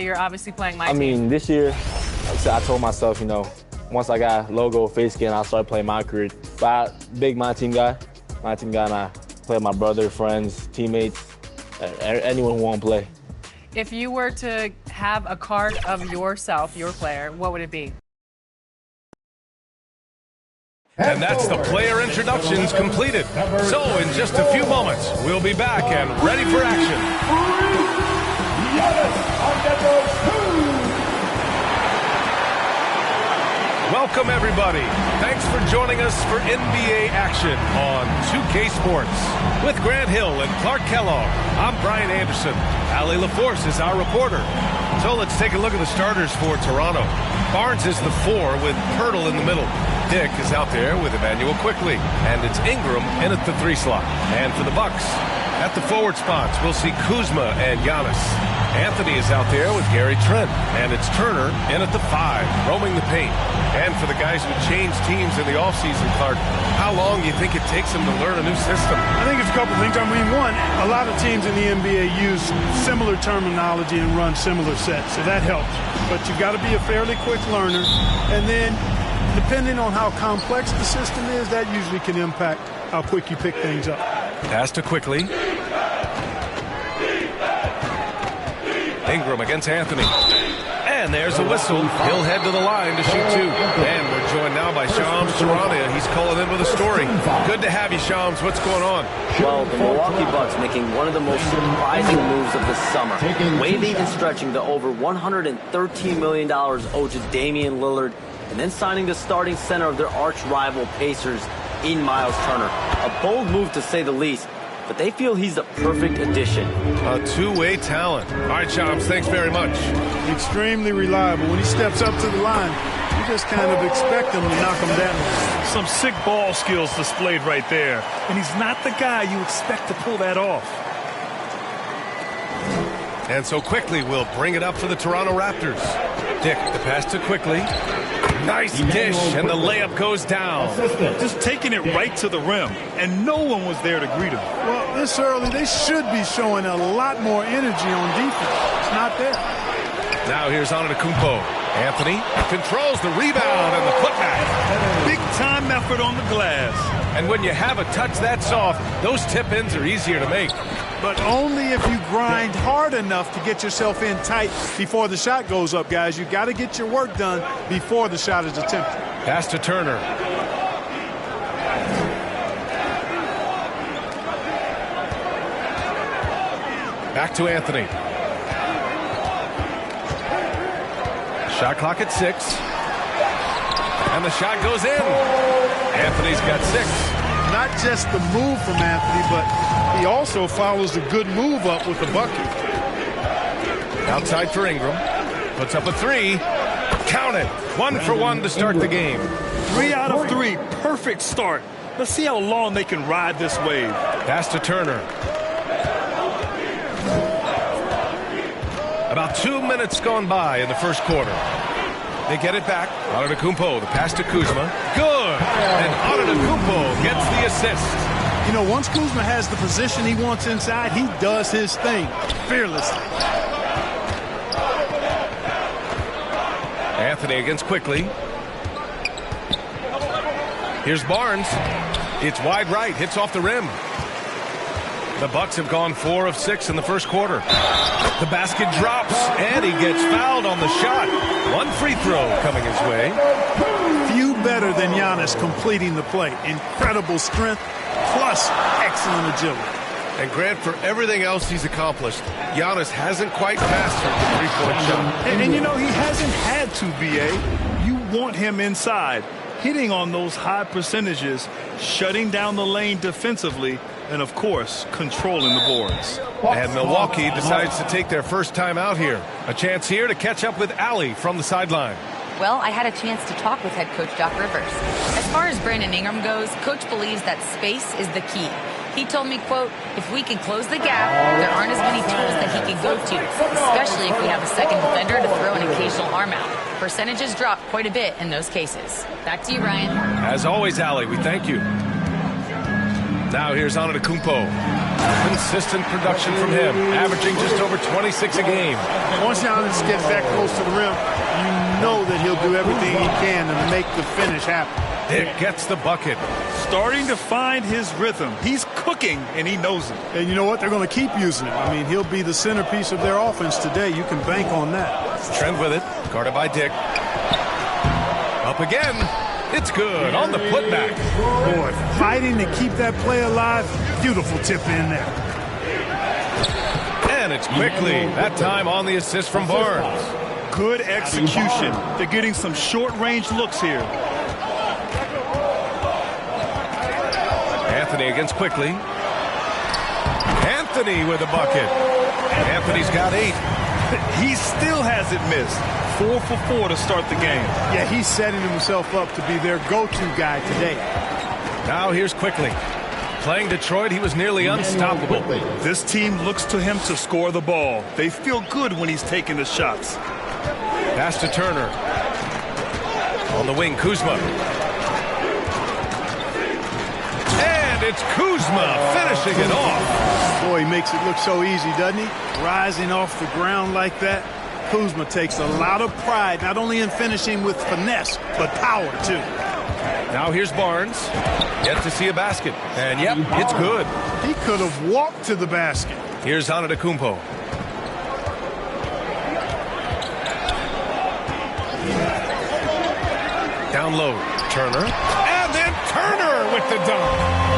You're obviously playing my I team. mean, this year, like I said, I told myself, once I got logo, face skin, I'll start playing my career. But my team guy, and I play with my brother, friends, teammates, anyone who won't play. If you were to have a card of yourself, your player, what would it be? And that's the player introductions completed. So in just a few moments, we'll be back and ready for action. Welcome, everybody. Thanks for joining us for NBA action on 2K Sports. With Grant Hill and Clark Kellogg, I'm Brian Anderson. Allie LaForce is our reporter. So let's take a look at the starters for Toronto. Barnes is the 4 with Pirtle in the middle. Dick is out there with Emmanuel Quickly. And it's Ingram in at the 3 slot. And for the Bucks, at the forward spots, we'll see Kuzma and Giannis. Anthony is out there with Gary Trent. And it's Turner in at the 5, roaming the paint. And for the guys who changed teams in the offseason, Clark, how long do you think it takes them to learn a new system? I think it's a couple things. I mean, one, a lot of teams in the NBA use similar terminology and run similar sets, so that helps. But you've got to be a fairly quick learner. And then, depending on how complex the system is, that usually can impact how quick you pick things up. Pass to Quickly. Ingram against Anthony. And there's a whistle. He'll head to the line to shoot 2. And we're joined now by Shams Charania. He's calling in with a story. Good to have you, Shams. What's going on? Well, the Milwaukee Bucks making one of the most surprising moves of the summer. Waiving and stretching the over $113 million owed to Damian Lillard, and then signing the starting center of their arch rival Pacers in Miles Turner. A bold move to say the least, but they feel he's the perfect addition. A two-way talent. All right, Shams, thanks very much. Extremely reliable. When he steps up to the line, you just kind of expect him to knock him down. Some sick ball skills displayed right there. And he's not the guy you expect to pull that off. And so Quickly will bring it up for the Toronto Raptors. Dick, the pass to Quickly. Nice dish, and the layup goes down. Just taking it right to the rim, and no one was there to greet him. Well, this early, they should be showing a lot more energy on defense. It's not there. Now here's Antetokounmpo. Anthony controls the rebound and the putback. Big-time effort on the glass. And when you have a touch that soft, those tip-ins are easier to make. But only if you grind hard enough to get yourself in tight before the shot goes up, guys. You've got to get your work done before the shot is attempted. Pass to Turner. Back to Anthony. Shot clock at 6. And the shot goes in. Anthony's got 6. Not just the move from Anthony, but he also follows a good move up with the bucket. Outside for Ingram. Puts up a 3. Count it. 1 for 1 to start the game. 3 out of 3. Perfect start. Let's see how long they can ride this wave. Pass to Turner. About 2 minutes gone by in the first quarter. They get it back. Antetokounmpo, the pass to Kuzma. Good! And Antetokounmpo gets the assist. You know, once Kuzma has the position he wants inside, he does his thing fearlessly. Anthony against Quickly. Here's Barnes. It's wide right, hits off the rim. The Bucks have gone 4 of 6 in the first quarter. The basket drops, and he gets fouled on the shot. 1 free throw coming his way. Few better than Giannis completing the play. Incredible strength, plus excellent agility. And Grant, for everything else he's accomplished, Giannis hasn't quite mastered the three-point shot. And you know, he hasn't had to, B.A. You want him inside, hitting on those high percentages, shutting down the lane defensively, and, of course, controlling the boards. And Milwaukee decides to take their first time out here. A chance here to catch up with Allie from the sideline. Well, I had a chance to talk with head coach Doc Rivers. As far as Brandon Ingram goes, coach believes that space is the key. He told me, quote, if we can close the gap, there aren't as many tools that he can go to, especially if we have a second defender to throw an occasional arm out. Percentages drop quite a bit in those cases. Back to you, Ryan. As always, Allie, we thank you. Now here's Antetokounmpo. Consistent production from him, averaging just over 26 a game. Once Giannis gets that close to the rim, you know that he'll do everything he can to make the finish happen. Dick gets the bucket. Starting to find his rhythm. He's cooking, and he knows it. And you know what? They're going to keep using him. I mean, he'll be the centerpiece of their offense today. You can bank on that. Trent with it, guarded by Dick. Up again. It's good on the putback. Boy, fighting to keep that play alive. Beautiful tip in there. And it's quickly. That time on the assist from Barnes. Good execution. They're getting some short-range looks here. Anthony against Quickly. Anthony with a bucket. Anthony's got 8. He still hasn't missed. 4 for 4 to start the game. Yeah, he's setting himself up to be their go-to guy today. Now here's Quickly. Playing Detroit, he was nearly unstoppable. This team looks to him to score the ball. They feel good when he's taking the shots. Pass to Turner. On the wing, Kuzma. And it's Kuzma finishing it off. Boy, he makes it look so easy, doesn't he? Rising off the ground like that. Kuzma takes a lot of pride, not only in finishing with finesse, but power, too. Now here's Barnes. Yet to see a basket. And yep, it's good. He could have walked to the basket. Here's Antetokounmpo. Down low, Turner. And then Turner with the dunk.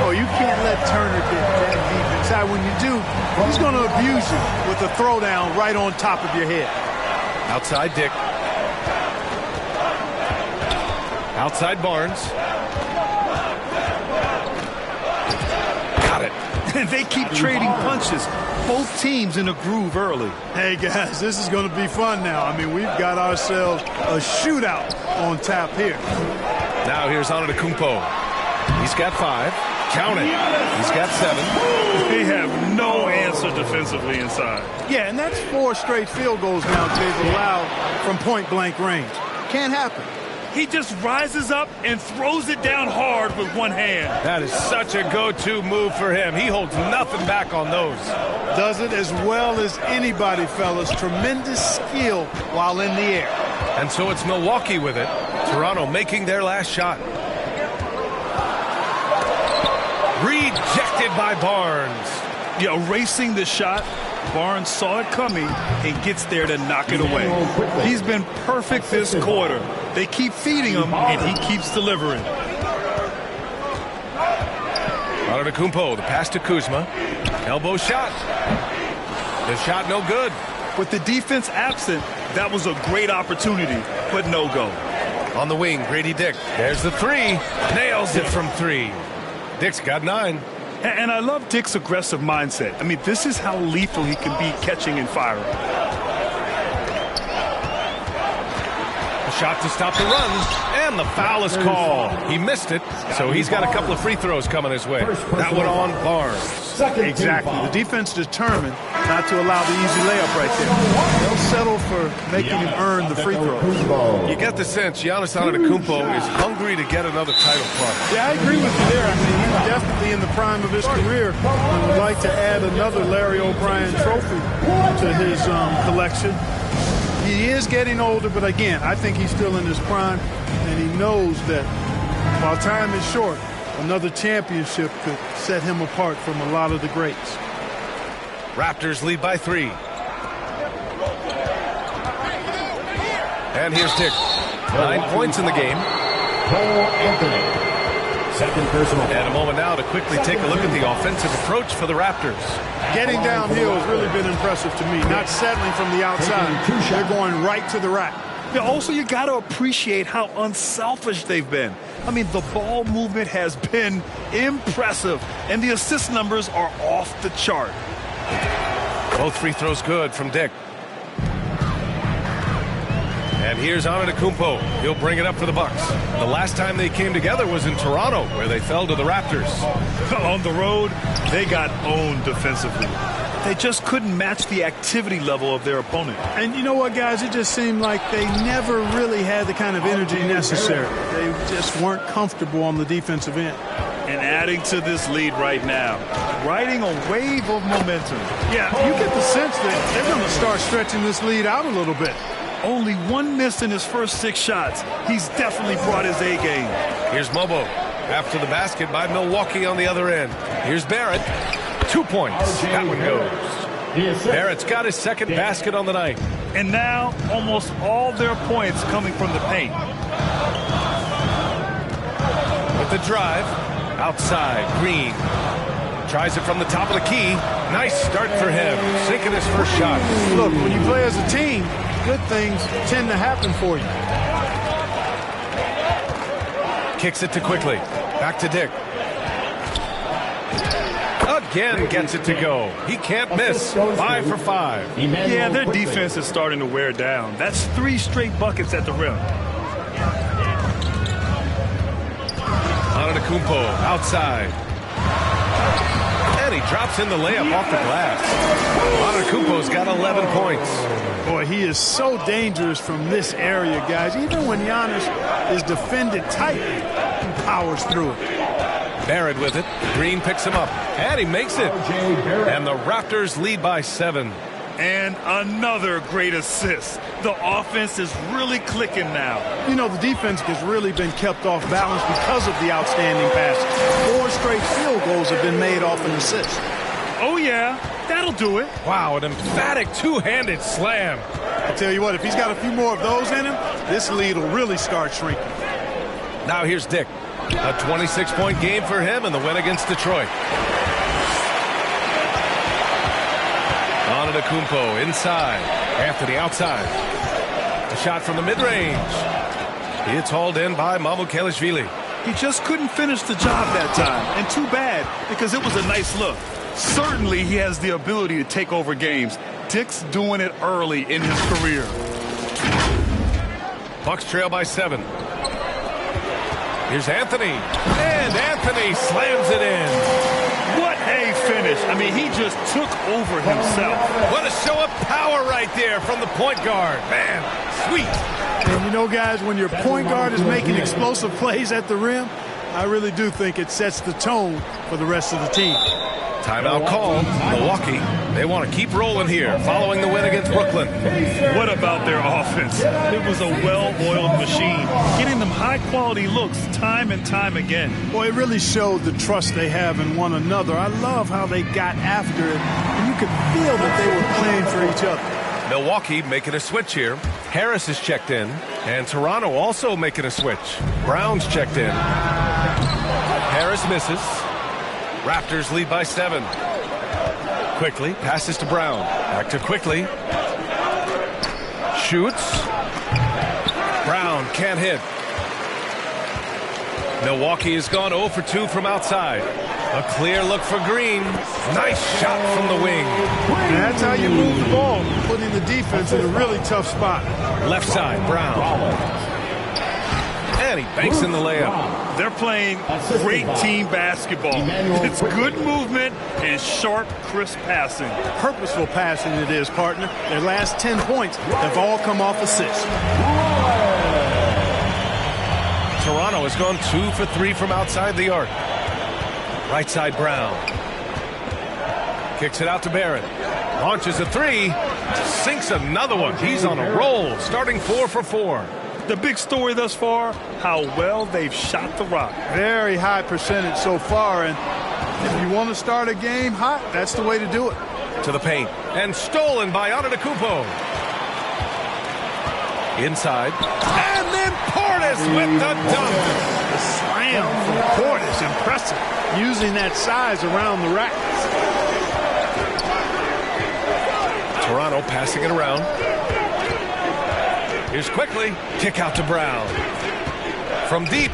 Oh, you can't let Turner get that deep inside. When you do, he's going to abuse you with a throwdown right on top of your head. Outside Dick. Outside Barnes. Got it. They keep trading punches. Both teams in a groove early. Hey, guys, this is going to be fun now. I mean, we've got ourselves a shootout on tap here. Now here's Antetokounmpo. He's got 5. Count it. He's got 7. They have no answer defensively inside. Yeah, and that's 4 straight field goals now they've allowed from point-blank range. Can't happen. He just rises up and throws it down hard with one hand. That is such a go-to move for him. He holds nothing back on those. Does it as well as anybody, fellas. Tremendous skill while in the air. And so it's Milwaukee with it. Toronto making their last shot. Rejected by Barnes. Yeah, erasing the shot. Barnes saw it coming and gets there to knock it away. He's been perfect this quarter. They keep feeding him, and he keeps delivering. Antetokounmpo, the pass to Kuzma. Elbow shot. The shot no good. With the defense absent, that was a great opportunity, but no go. On the wing, Grady Dick. There's the 3. Nails it from 3. Dick's got 9. And I love Dick's aggressive mindset. I mean, this is how lethal he can be catching and firing. A shot to stop the run, and the foul is called. He missed it, so he's got a couple of free throws coming his way. That one on Barnes. Exactly. The defense determined not to allow the easy layup right there. They'll settle for making him earn the free throws. You get the sense Giannis Antetokounmpo is hungry to get another title plug. Yeah, I agree with you there. I mean, he's definitely in the prime of his career and would like to add another Larry O'Brien trophy to his collection. He is getting older, but again, I think he's still in his prime, and he knows that while time is short, another championship could set him apart from a lot of the greats. Raptors lead by 3. And here's Dick. 9 points in the game. Second personal. And a moment now to quickly take a look at the offensive approach for the Raptors. Getting downhill has really been impressive to me. Not settling from the outside. They're going right to the rack. Yeah, also, you got to appreciate how unselfish they've been. I mean, the ball movement has been impressive, and the assist numbers are off the chart. Both free throws good from Dick. And here's Antetokounmpo. He'll bring it up for the Bucks. The last time they came together was in Toronto, where they fell to the Raptors. On the road, they got owned defensively. They just couldn't match the activity level of their opponent. And you know what, guys? It just seemed like they never really had the kind of energy necessary. They just weren't comfortable on the defensive end. And adding to this lead right now, riding a wave of momentum. Yeah, you get the sense that they're going to start stretching this lead out a little bit. Only one miss in his first 6 shots. He's definitely brought his A game. Here's Mobo after the basket by Milwaukee on the other end. Here's Barrett. 2 points. That one goes. Barrett's got his second basket on the night. And now almost all their points coming from the paint. With the drive. Outside. Green. Tries it from the top of the key. Nice start for him. Sinking his first shot. Look, when you play as a team, good things tend to happen for you. Kicks it to Quickly. Back to Dick. Again gets it to go. He can't miss. 5 for 5. Yeah, their defense is starting to wear down. That's 3 straight buckets at the rim. Antetokounmpo outside. And he drops in the layup off the glass. Antetokounmpo's got 11 points. Boy, he is so dangerous from this area, guys. Even when Giannis is defended tightly, he powers through it. Barrett with it. Green picks him up. And he makes it. And the Raptors lead by 7. And another great assist. The offense is really clicking now. You know, the defense has really been kept off balance because of the outstanding passes. 4 straight field goals have been made off an assist. Oh, yeah. That'll do it. Wow, an emphatic two-handed slam. I'll tell you what, if he's got a few more of those in him, this lead will really start shrinking. Now here's Dick. A 26-point game for him in the win against Detroit. Antetokounmpo inside. Anthony outside. A shot from the mid-range. It's hauled in by Mamukelashvili. He just couldn't finish the job that time. And too bad, because it was a nice look. Certainly he has the ability to take over games. Dick's doing it early in his career. Bucks trail by 7. Here's Anthony. And Anthony slams it in. What a finish. I mean, he just took over himself. What a show of power right there from the point guard. Man, sweet. And you know, guys, when your point guard is making explosive plays at the rim, I really do think it sets the tone for the rest of the team. Timeout called. Milwaukee, they want to keep rolling here following the win against Brooklyn. What about their offense? It was a well-oiled machine, getting them high-quality looks time and time again. Boy, it really showed the trust they have in one another. I love how they got after it, and you could feel that they were playing for each other. Milwaukee making a switch here. Harris is checked in, and Toronto also making a switch. Brown's checked in. Harris misses. Raptors lead by 7. Quickly passes to Brown. Back to Quickly. Shoots. Brown can't hit. Milwaukee has gone 0 for 2 from outside. A clear look for Green. Nice shot from the wing. And that's how you move the ball, putting the defense in a really tough spot. Left side, Brown. And he banks in the layup. They're playing great team basketball. It's good movement and sharp, crisp passing. Purposeful passing it is, partner. Their last 10 points have all come off assists. Toronto has gone 2 for 3 from outside the arc. Right side, Brown. Kicks it out to Barrett. Launches a 3. Sinks another one. He's on a roll, starting 4 for 4. The big story thus far, how well they've shot the rock. Very high percentage so far, and if you want to start a game hot, that's the way to do it. To the paint, and stolen by Antetokounmpo. Inside, and then Portis with the dunk. The slam from Portis, impressive. Using that size around the rack. Toronto passing it around. Here's Quickly. Kick out to Brown. From deep.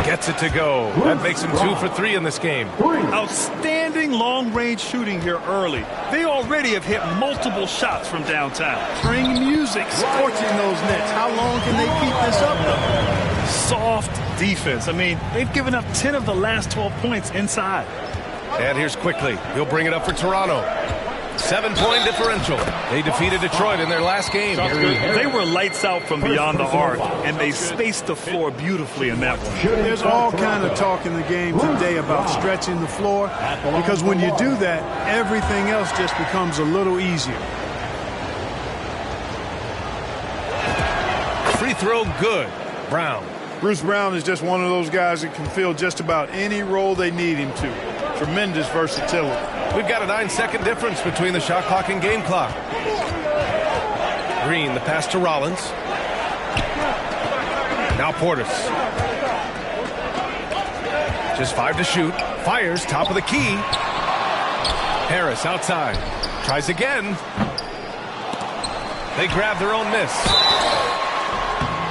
Gets it to go. That makes him 2 for 3 in this game. Outstanding long-range shooting here early. They already have hit multiple shots from downtown. String music, scorching those nets. How long can they keep this up, though? Soft defense. I mean, they've given up 10 of the last 12 points inside. And here's Quickly. He'll bring it up for Toronto. 7-point differential. They defeated Detroit in their last game. They were lights out from beyond the arc, and they spaced the floor beautifully in that one. There's all kind of talk in the game today about stretching the floor, because when you do that, everything else just becomes a little easier. Free throw good. Brown. Bruce Brown is just one of those guys that can fill just about any role they need him to. Tremendous versatility. We've got a 9-second difference between the shot clock and game clock. Green, the pass to Rollins. Now Portis. Just 5 to shoot. Fires, top of the key. Harris outside. Tries again. They grab their own miss.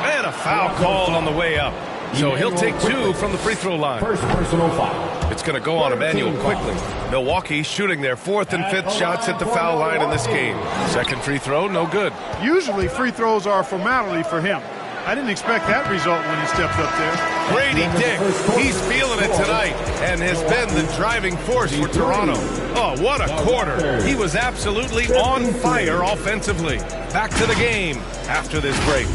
And a foul called on the way up. So he'll take 2 from the free throw line. First personal foul. It's going to go on Emmanuel quickly. Milwaukee shooting their 4th and 5th shots at the foul line in this game. Second free throw, no good. Usually free throws are a formality for him. I didn't expect that result when he stepped up there. Grady Dick, he's feeling it tonight and has been the driving force for Toronto. Oh, what a quarter. He was absolutely on fire offensively. Back to the game after this break.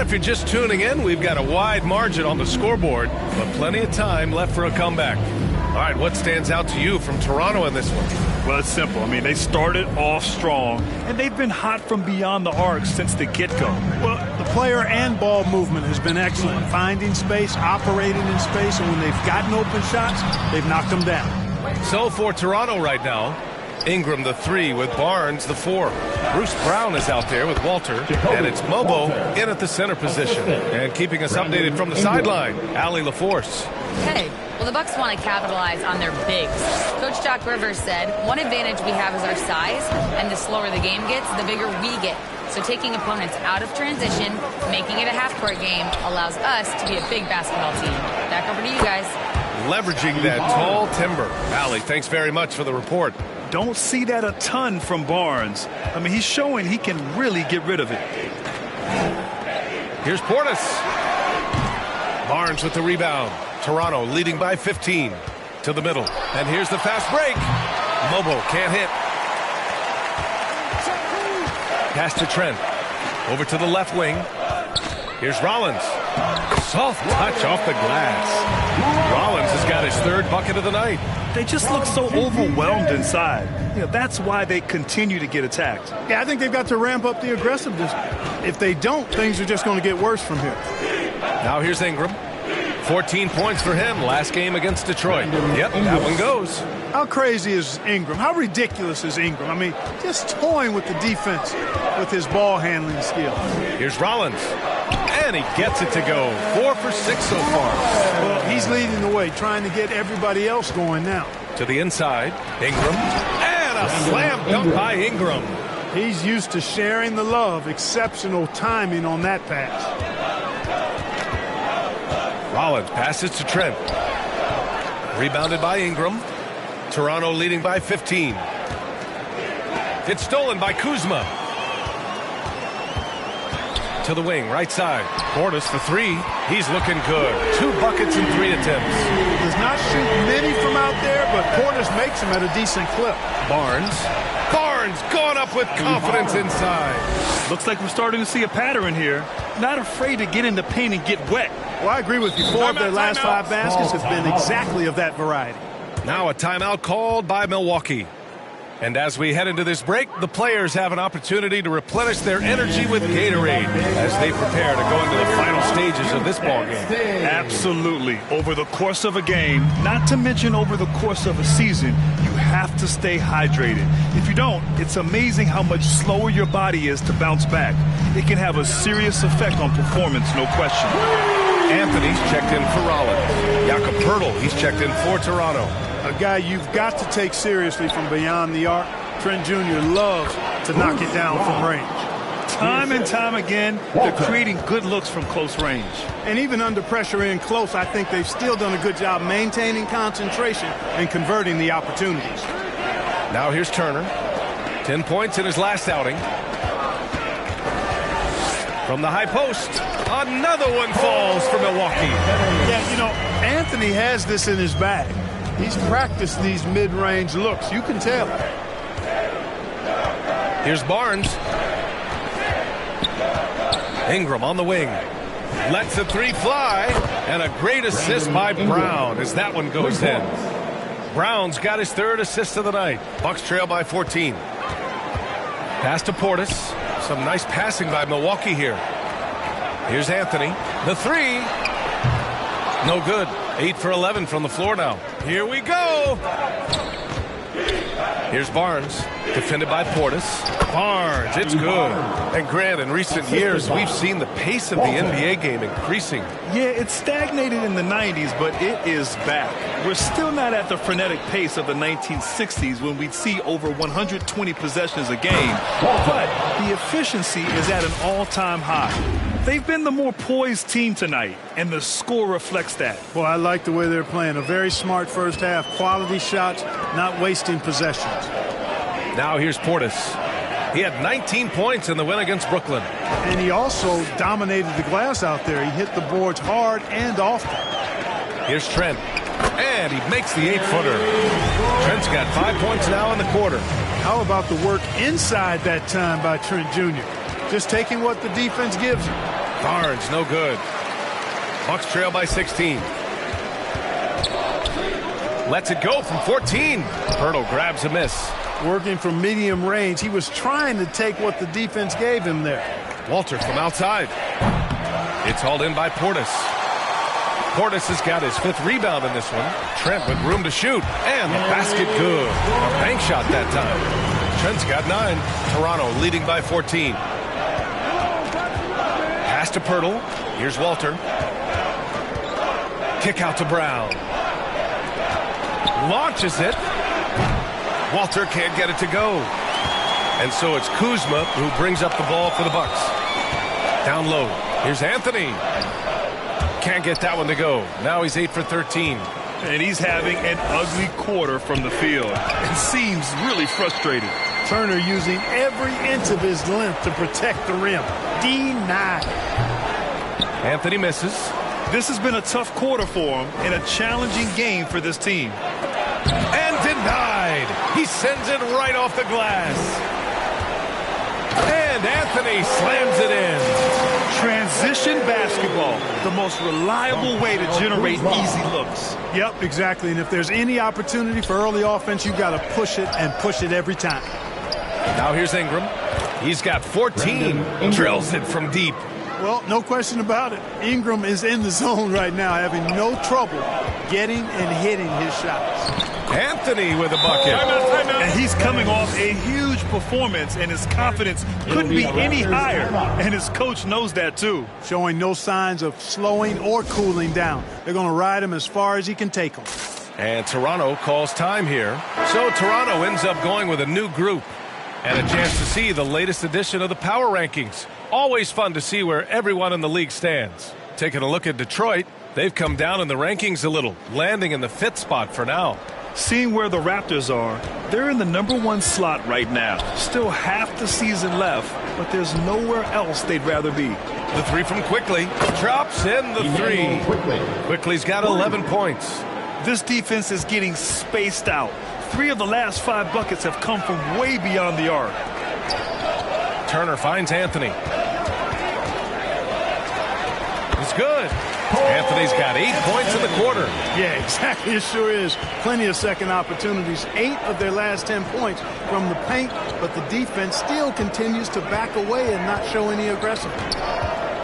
If you're just tuning in, we've got a wide margin on the scoreboard, but plenty of time left for a comeback. All right, what stands out to you from Toronto in this one? Well, it's simple. I mean, they started off strong, and they've been hot from beyond the arc since the get-go. Well, the player and ball movement has been excellent. Finding space, operating in space, and when they've gotten open shots, they've knocked them down. So for Toronto right now, Ingram the 3 with Barnes the 4. Bruce Brown is out there with Walter, and it's Mobo in at the center position. And keeping us updated from the sideline, Allie LaForce. Hey, well, the Bucks want to capitalize on their bigs. Coach Doc Rivers said, one advantage we have is our size, and the slower the game gets, the bigger we get. So taking opponents out of transition, making it a half-court game, allows us to be a big basketball team. Back over to you guys. Leveraging that tall timber. Allie, thanks very much for the report. Don't see that a ton from Barnes. I mean, he's showing he can really get rid of it. Here's Portis. Barnes with the rebound. Toronto leading by 15 to the middle. And here's the fast break. Mobo can't hit. Pass to Trent. Over to the left wing. Here's Rollins. Soft touch off the glass. Rollins has got his 3rd bucket of the night. They just look so overwhelmed inside. You know, that's why they continue to get attacked. Yeah, I think they've got to ramp up the aggressiveness. If they don't, things are just going to get worse from here. Now here's Ingram. 14 points for him last game against Detroit. Yep, that one goes. How crazy is Ingram? How ridiculous is Ingram? I mean, just toying with the defense with his ball handling skill. Here's Rollins. And he gets it to go. 4 for 6 so far. Well, he's leading the way, trying to get everybody else going now. To the inside, Ingram. And a slam dunk by Ingram. He's used to sharing the love. Exceptional timing on that pass. Rollins passes to Trent. Rebounded by Ingram. Toronto leading by 15. It's stolen by Kuzma. To the wing, right side. Portis for 3. He's looking good. 2 buckets and 3 attempts. Does not shoot many from out there, but Portis makes them at a decent clip. Barnes going up with confidence inside. Looks like we're starting to see a pattern here. Not afraid to get in the paint and get wet. Well, I agree with you. 4 of their last 5 baskets have been exactly of that variety. Now a timeout called by Milwaukee. And as we head into this break, the players have an opportunity to replenish their energy with Gatorade as they prepare to go into the final stages of this ballgame. Absolutely. Over the course of a game, not to mention over the course of a season, you have to stay hydrated. If you don't, it's amazing how much slower your body is to bounce back. It can have a serious effect on performance, no question. Anthony's checked in for Rollins. Jakob Poeltl, he's checked in for Toronto. A guy you've got to take seriously from beyond the arc. Trent Jr. loves to knock it down from range. Time and time again, they're creating good looks from close range. And even under pressure in close, I think they've still done a good job maintaining concentration and converting the opportunities. Now here's Turner. 10 points in his last outing. From the high post, another one falls for Milwaukee. Yeah, you know, Anthony has this in his bag. He's practiced these mid-range looks. You can tell. Here's Barnes. Ingram on the wing. Lets the three fly. And a great assist by Brown as that one goes in. Brown's got his third assist of the night. Bucks trail by 14. Pass to Portis. Some nice passing by Milwaukee here. Here's Anthony. The three. No good. 8 for 11 from the floor now. Here we go. Here's Barnes. Defended by Portis. Barnes, it's good. And Grant, in recent years, we've seen the pace of the NBA game increasing. Yeah, it stagnated in the 90s, but it is back. We're still not at the frenetic pace of the 1960s when we'd see over 120 possessions a game, but the efficiency is at an all-time high. They've been the more poised team tonight, and the score reflects that. Boy, I like the way they're playing. A very smart first half. Quality shots, not wasting possessions. Now here's Portis. He had 19 points in the win against Brooklyn. And he also dominated the glass out there. He hit the boards hard and often. Here's Trent. And he makes the 8-footer. Trent's got 5 points now in the quarter. How about the work inside that time by Trent Jr.? Just taking what the defense gives him. Barnes, no good. Bucks trail by 16. Lets it go from 14. Pirtle grabs a miss. Working from medium range, he was trying to take what the defense gave him there. Walter from outside. It's hauled in by Portis. Portis has got his 5th rebound in this one. Trent with room to shoot. And the basket good. A bank shot that time. Trent's got 9. Toronto leading by 14. Pass to Pirtle. Here's Walter. Kick out to Brown. Launches it. Walter can't get it to go. And so it's Kuzma who brings up the ball for the Bucks. Down low. Here's Anthony. Can't get that one to go. Now he's 8 for 13. And he's having an ugly quarter from the field. It seems really frustrated. Turner using every inch of his length to protect the rim. Denied. Anthony misses. This has been a tough quarter for him and a challenging game for this team. And denied. He sends it right off the glass. And Anthony slams it in. Transition basketball, the most reliable way to generate easy looks. Yep, exactly. And if there's any opportunity for early offense, you've got to push it and push it every time. Now here's Ingram. He's got 14. Drills it from deep. Well, no question about it. Ingram is in the zone right now, having no trouble getting and hitting his shots. Anthony with a bucket. And he's coming off a huge performance, and his confidence couldn't be any higher. And his coach knows that, too. Showing no signs of slowing or cooling down. They're going to ride him as far as he can take him. And Toronto calls time here. So Toronto ends up going with a new group and a chance to see the latest edition of the power rankings. Always fun to see where everyone in the league stands. Taking a look at Detroit, they've come down in the rankings a little, landing in the 5th spot for now. Seeing where the Raptors are, they're in the number 1 slot right now. Still half the season left, but there's nowhere else they'd rather be. The 3 from Quickly. Drops in the 3. Quickly's got 11 points. This defense is getting spaced out. 3 of the last 5 buckets have come from way beyond the arc. Turner finds Anthony. It's good. Anthony's got 8 points in the quarter. Yeah, exactly. It sure is. Plenty of second opportunities. 8 of their last 10 points from the paint, but the defense still continues to back away and not show any aggressiveness.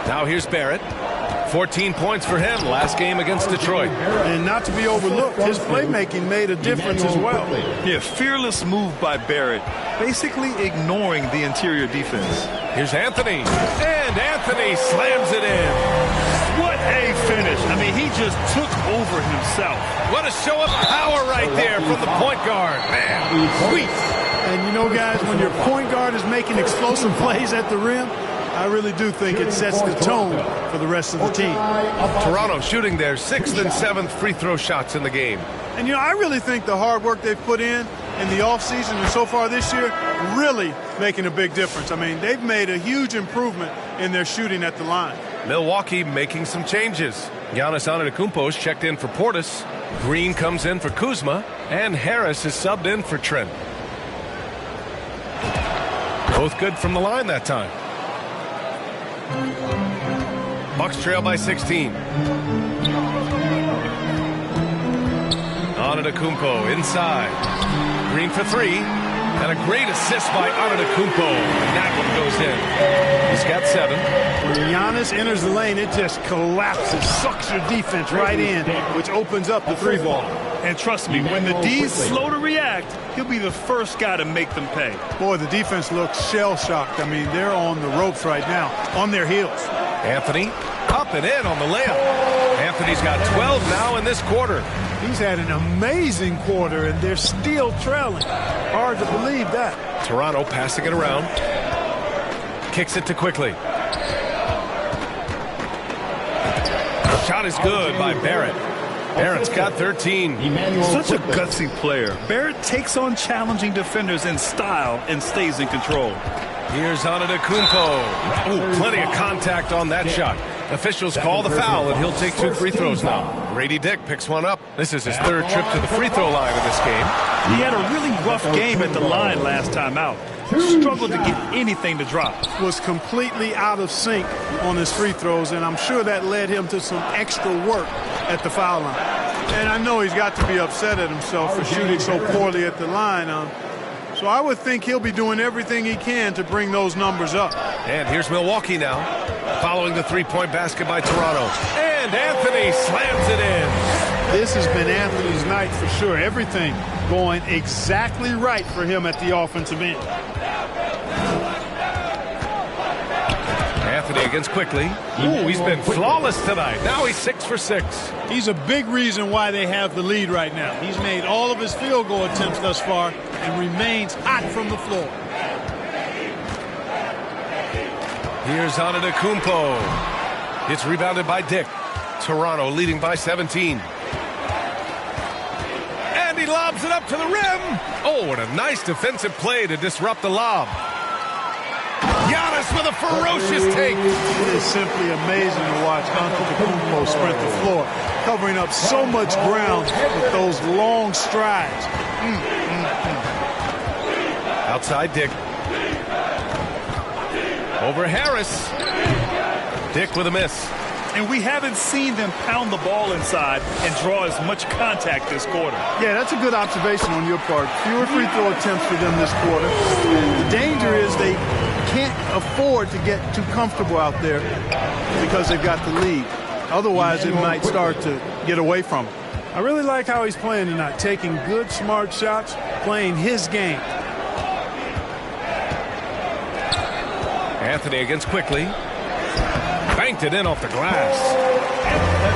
Now here's Barrett. 14 points for him last game against Detroit. And not to be overlooked, his playmaking made a difference as well. Yeah, fearless move by Barrett, basically ignoring the interior defense. Here's Anthony. And Anthony slams it in. What a finish. I mean, he just took over himself. What a show of power right there from the point guard. Man, sweet. And you know, guys, when your point guard is making explosive plays at the rim, I really do think it sets the tone for the rest of the team. Toronto shooting their 6th and 7th free throw shots in the game. And, you know, I really think the hard work they've put in the offseason and so far this year really making a big difference. I mean, they've made a huge improvement in their shooting at the line. Milwaukee making some changes. Giannis Antetokounmpo's checked in for Portis. Green comes in for Kuzma. And Harris is subbed in for Trent. Both good from the line that time. Bucks trail by 16. Antetokounmpo inside. Green for 3. And a great assist by Antetokounmpo. And that one goes in. He's got 7. When Giannis enters the lane, it just collapses, sucks your defense right in, which opens up the 3-ball. And trust me, when the D's slow to react, he'll be the first guy to make them pay. Boy, the defense looks shell-shocked. I mean, they're on the ropes right now, on their heels. Anthony up and in on the layup. Anthony's got 12 now in this quarter. He's had an amazing quarter, and they're still trailing. Hard to believe that. Toronto passing it around. Kicks it to Quickly. Shot is good by Barrett. Barrett's got 13. Such a gutsy player. Barrett takes on challenging defenders in style and stays in control. Here's Antetokounmpo. Ooh, plenty of contact on that shot. Officials call the foul, and he'll take 2 free throws now. Grady Dick picks one up. This is his 3rd trip to the free throw line in this game. He had a really rough game at the line last time out. Struggled to get anything to drop. Was completely out of sync on his free throws, and I'm sure that led him to some extra work at the foul line. And I know he's got to be upset at himself for shooting so poorly at the line. So I would think he'll be doing everything he can to bring those numbers up. And here's Milwaukee now, following the 3-point basket by Toronto. And Anthony slams it in. This has been Anthony's night for sure. Everything going exactly right for him at the offensive end. Anthony against Quickly. Ooh, he's been flawless tonight. Now he's 6 for 6. He's a big reason why they have the lead right now. He's made all of his field goal attempts thus far and remains hot from the floor. Here's Antetokounmpo. It's rebounded by Dick. Toronto leading by 17. And he lobs it up to the rim. Oh, what a nice defensive play to disrupt the lob. Giannis with a ferocious take. It is simply amazing to watch Antetokounmpo sprint the floor, covering up so much ground with those long strides. Outside Dick. Over Harris. Dick with a miss. And we haven't seen them pound the ball inside and draw as much contact this quarter. Yeah, that's a good observation on your part. Fewer free throw attempts for them this quarter. The danger is they can't afford to get too comfortable out there because they've got the lead. Otherwise, it might start to get away from them. I really like how he's playing tonight, taking good, smart shots, playing his game. Anthony against Quickly. Banked it in off the glass.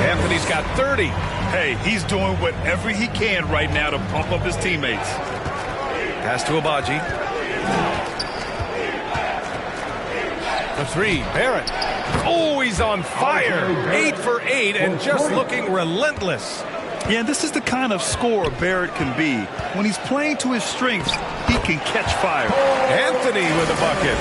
Anthony's got 30. Hey, he's doing whatever he can right now to pump up his teammates. Pass to Abaji. The 3, Barrett. Oh, he's on fire. 8 for 8 and just looking relentless. Yeah, this is the kind of scorer Barrett can be. When he's playing to his strengths, he can catch fire. Anthony with a bucket.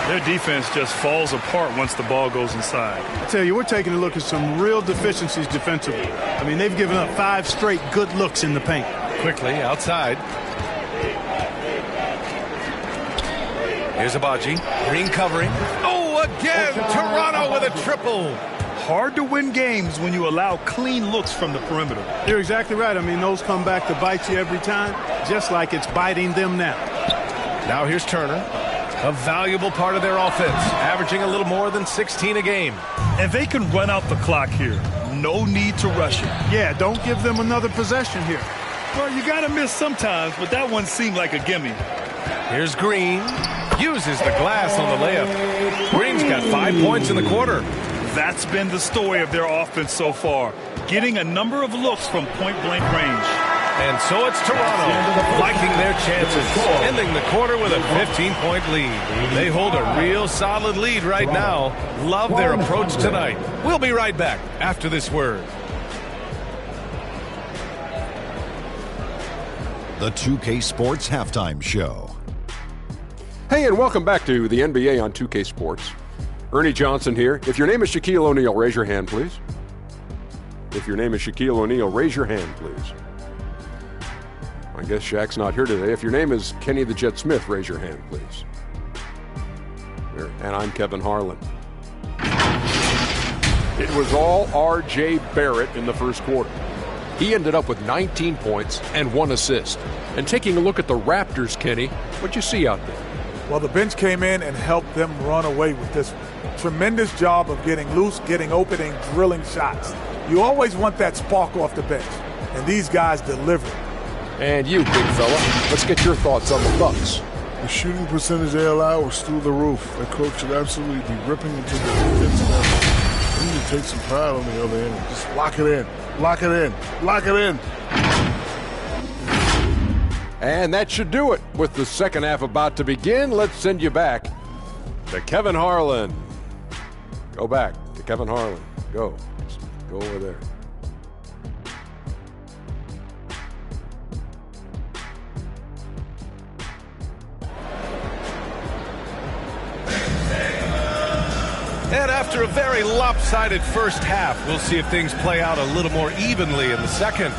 Their defense just falls apart once the ball goes inside. I tell you, we're taking a look at some real deficiencies defensively. I mean, they've given up 5 straight good looks in the paint. Quickly outside. Here's Abaji. Green covering. Oh, again, Toronto with a triple. Hard to win games when you allow clean looks from the perimeter. You're exactly right. I mean, those come back to bite you every time, just like it's biting them now. Now here's Turner. A valuable part of their offense, averaging a little more than 16 a game. And they can run out the clock here. No need to rush it. Yeah, don't give them another possession here. Well, you got to miss sometimes, but that one seemed like a gimme. Here's Green. Uses the glass on the layup. Green's got 5 points in the quarter. That's been the story of their offense so far, getting a number of looks from point-blank range. And so it's Toronto liking their chances, ending the quarter with a 15-point lead. They hold a real solid lead right now. Love their approach tonight. We'll be right back after this word. The 2K Sports Halftime Show. Hey, and welcome back to the NBA on 2K Sports. Ernie Johnson here. If your name is Shaquille O'Neal, raise your hand, please. If your name is Shaquille O'Neal, raise your hand, please. I guess Shaq's not here today. If your name is Kenny the Jet Smith, raise your hand, please. There. And I'm Kevin Harlan. It was all R.J. Barrett in the first quarter. He ended up with 19 points and 1 assist. And taking a look at the Raptors, Kenny, what'd you see out there? Well, the bench came in and helped them run away with this one. Tremendous job of getting loose, getting open, and drilling shots. You always want that spark off the bench, and these guys delivered. And you, big fella, let's get your thoughts on the Bucks. The shooting percentage they allowed was through the roof. The coach should absolutely be ripping into the defensive end. They need to take some pride on the other end. Just lock it in, lock it in, lock it in. And that should do it. With the second half about to begin, let's send you back to Kevin Harlan. Go back to Kevin Harlan. Go. Go over there. And after a very lopsided first half, we'll see if things play out a little more evenly in the second.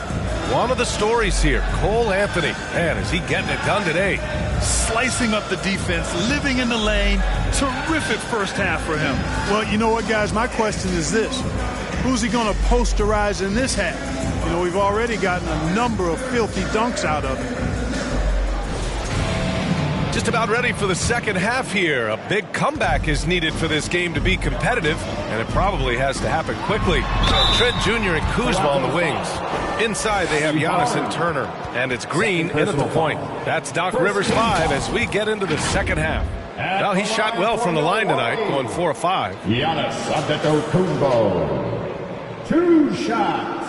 One of the stories here, Cole Anthony. Man, is he getting it done today? Slicing up the defense, living in the lane. Terrific first half for him. Well, you know what, guys? My question is this. Who's he going to posterize in this half? You know, we've already gotten a number of filthy dunks out of him. Just about ready for the second half here. A big comeback is needed for this game to be competitive, and it probably has to happen quickly. Trent Jr. and Kuzma on the wings. Inside, they have Giannis and Turner, and it's Green in at the point. That's Doc Rivers 5 as we get into the second half. Now, he shot well from the line tonight, going 4 of 5. Giannis Antetokounmpo. 2 shots.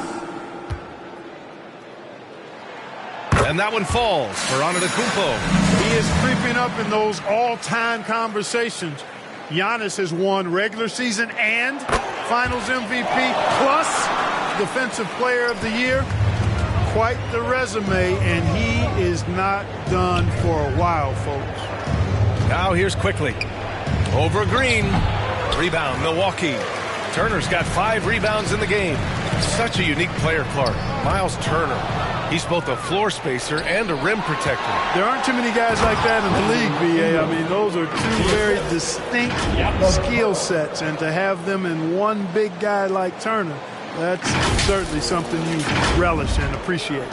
And that one falls for Antetokounmpo. He is creeping up in those all-time conversations. Giannis has won regular season and Finals MVP plus Defensive Player of the Year. Quite the resume, and he is not done for a while, folks. Now here's Quickly. Over Green. Rebound, Milwaukee. Turner's got 5 rebounds in the game. Such a unique player, Clark. Miles Turner. He's both a floor spacer and a rim protector. There aren't too many guys like that in the league, B.A. I mean, those are 2 very distinct skill sets, and to have them in one big guy like Turner, that's certainly something you relish and appreciate.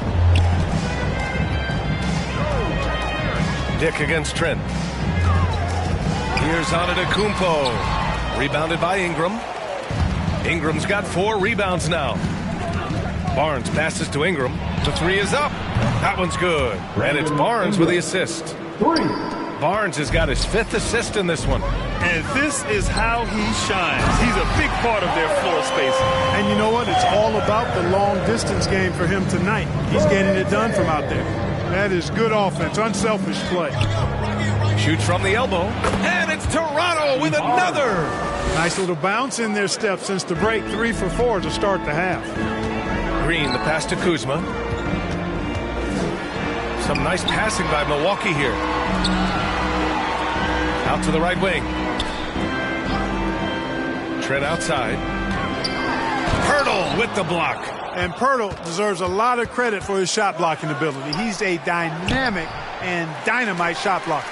Dick against Trent. Here's Antetokounmpo. Rebounded by Ingram. Ingram's got 4 rebounds now. Barnes passes to Ingram. The 3 is up. That one's good. And it's Barnes with the assist. 3. Barnes has got his 5th assist in this one. And this is how he shines. He's a big part of their floor spacing. And you know what? It's all about the long-distance game for him tonight. He's getting it done from out there. That is good offense, unselfish play. Shoots from the elbow. And it's Toronto with another. Nice little bounce in their step since the break. 3 for 4 to start the half. Green, the pass to Kuzma. Some nice passing by Milwaukee here. Out to the right wing. Trent outside. Pirtle with the block. And Pirtle deserves a lot of credit for his shot blocking ability. He's a dynamic and dynamite shot blocker.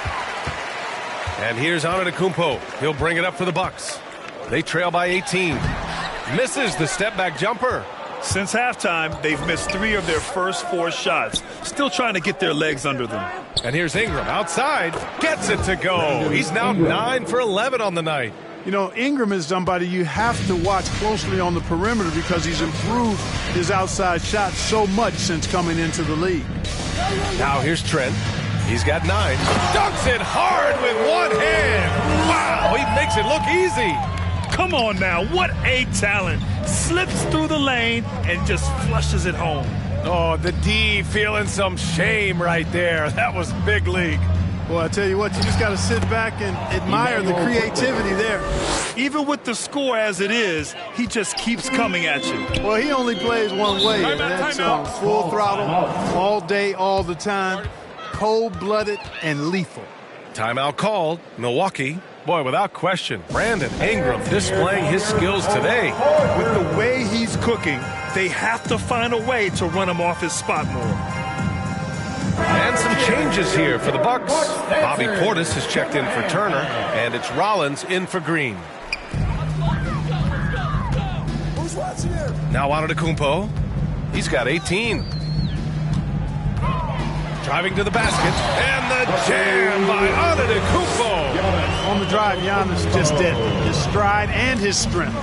And here's Antetokounmpo. He'll bring it up for the Bucks. They trail by 18. Misses the step back jumper. Since halftime, they've missed 3 of their first 4 shots. Still trying to get their legs under them. And here's Ingram outside. Gets it to go. He's now 9 for 11 on the night. You know, Ingram is somebody you have to watch closely on the perimeter because he's improved his outside shot so much since coming into the league. Now here's Trent. He's got 9. Dunks it hard with one hand. Wow, he makes it look easy. Come on now, what a talent. Slips through the lane and just flushes it home. Oh, the D feeling some shame right there. That was big league. Well, I tell you what, you just got to sit back and admire the creativity there. Even with the score as it is, he just keeps coming at you. Well, he only plays one way, and that's full throttle, all day, all the time, cold-blooded and lethal. Timeout called. Milwaukee. Boy, without question, Brandon Ingram displaying his skills today. With the way he's cooking, they have to find a way to run him off his spot more. And some changes here for the Bucks. Bobby Portis has checked in for Turner, and it's Rollins in for Green. Now Antetokounmpo. He's got 18. Driving to the basket, and the jam by Antetokounmpo. On the drive, Giannis just did. His stride and his strength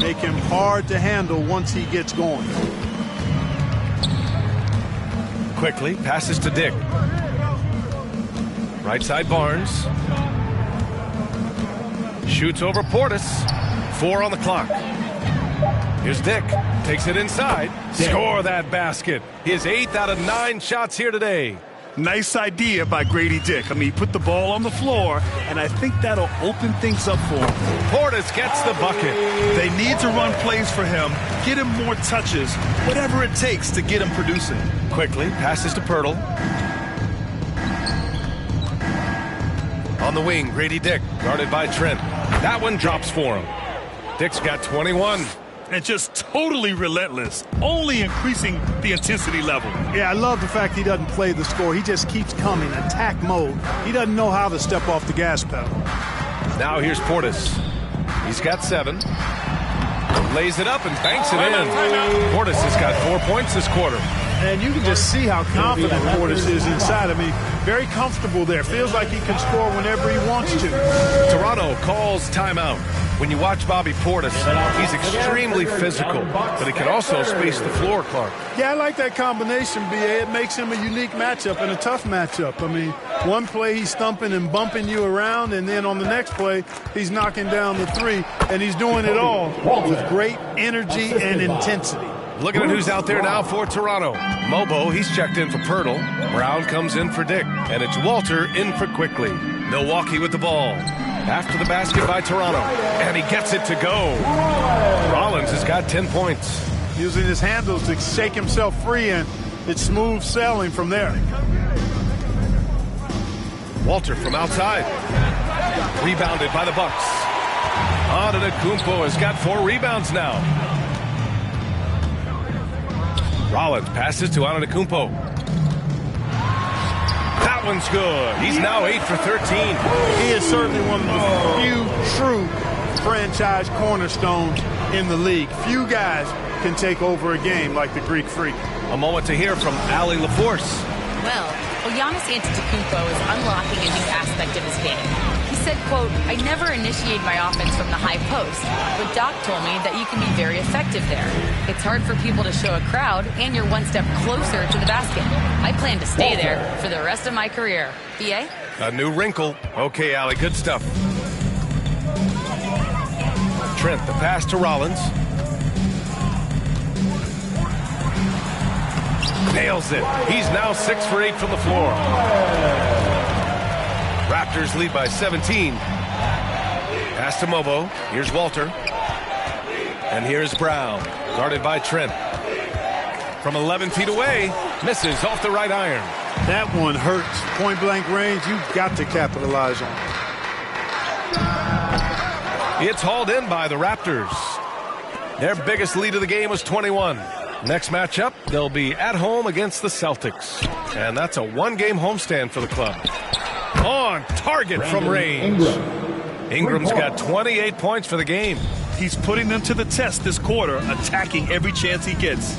make him hard to handle once he gets going. Quickly passes to Dick. Right side Barnes. Shoots over Portis. 4 on the clock. Here's Dick. Takes it inside. Score that basket. His 8th out of 9 shots here today. Nice idea by Grady Dick. I mean, he put the ball on the floor, and I think that'll open things up for him. Portis gets the bucket. They need to run plays for him, get him more touches, whatever it takes to get him producing. Quickly passes to Pirtle. On the wing, Grady Dick, guarded by Trent. That one drops for him. Dick's got 21. And just totally relentless, only increasing the intensity level. Yeah, I love the fact he doesn't play the score. He just keeps coming, attack mode. He doesn't know how to step off the gas pedal. Now here's Portis. He's got 7. Lays it up and banks it in. Portis has got 4 points this quarter. And you can just see how confident Portis is inside. I mean, very comfortable there. Feels like he can score whenever he wants to. Toronto calls timeout. When you watch Bobby Portis, he's extremely physical, but he can also space the floor, Clark. Yeah, I like that combination, B.A. It makes him a unique matchup and a tough matchup. I mean, one play he's thumping and bumping you around, and then on the next play, he's knocking down the 3, and he's doing it all with great energy and intensity. Looking at who's out there now for Toronto. Mobo, he's checked in for Pirtle. Brown comes in for Dick, and it's Walter in for Quickly. Milwaukee with the ball. After the basket by Toronto, and he gets it to go. Rollins has got 10 points. Using his handles to shake himself free, and it's smooth sailing from there. Walter from outside. Rebounded by the Bucks. Antetokounmpo has got 4 rebounds now. Rollins passes to Antetokounmpo. That one's good. He's now 8 for 13. He is certainly one of the few true franchise cornerstones in the league. Few guys can take over a game like the Greek Freak. A moment to hear from Allie LaForce. Well, Giannis Antetokounmpo is unlocking a new aspect of his game. He said, quote, "I never initiate my offense from the high post, but Doc told me that you can be very effective there. It's hard for people to show a crowd, and you're one step closer to the basket. I plan to stay there for the rest of my career." B.A.? A new wrinkle. Okay, Allie, good stuff. Trent, the pass to Rollins. Nails it. He's now 6 for 8 from the floor. Raptors lead by 17. Pass to Mobo. Here's Walter. And here's Brown, guarded by Trent. From 11 feet away, misses off the right iron. That one hurts. Point blank range, you've got to capitalize on. It's hauled in by the Raptors. Their biggest lead of the game was 21. Next matchup, they'll be at home against the Celtics. And that's a 1-game homestand for the club. On target from range. Ingram's got 28 points for the game. He's putting them to the test this quarter, attacking every chance he gets.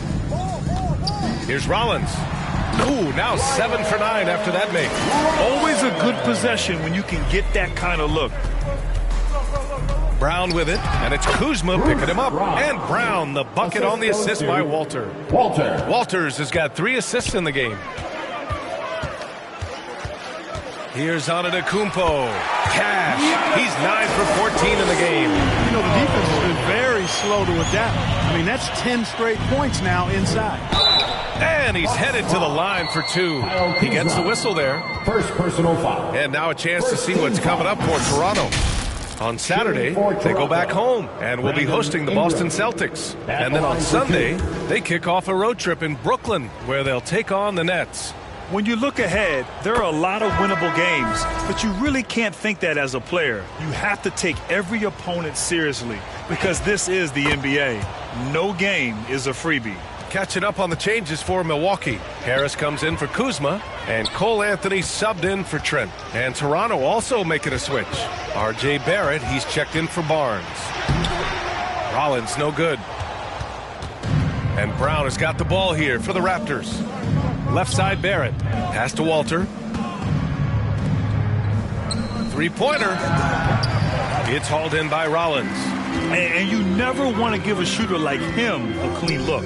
Here's Rollins. Ooh, now 7 for 9 after that make. Always a good possession when you can get that kind of look. Brown with it, and it's Kuzma picking him up. And Brown, the bucket on the assist by Walter. Walters has got 3 assists in the game. Here's Antetokounmpo. Cash. He's 9 for 14 in the game. You know, the defense has been very slow to adapt. I mean, that's 10 straight points now inside. And he's headed to the line for two. He gets the whistle there. First personal foul. And now a chance to see what's coming up for Toronto. On Saturday, they go back home and will be hosting the Boston Celtics. And then on Sunday, they kick off a road trip in Brooklyn where they'll take on the Nets. When you look ahead, there are a lot of winnable games, but you really can't think that as a player. You have to take every opponent seriously because this is the NBA. No game is a freebie. Catching up on the changes for Milwaukee. Harris comes in for Kuzma, and Cole Anthony subbed in for Trent. And Toronto also making a switch. R.J. Barrett, he's checked in for Barnes. Rollins, no good. And Brown has got the ball here for the Raptors. Left side, Barrett. Pass to Walter. Three-pointer. It's hauled in by Rollins. And you never want to give a shooter like him a clean look.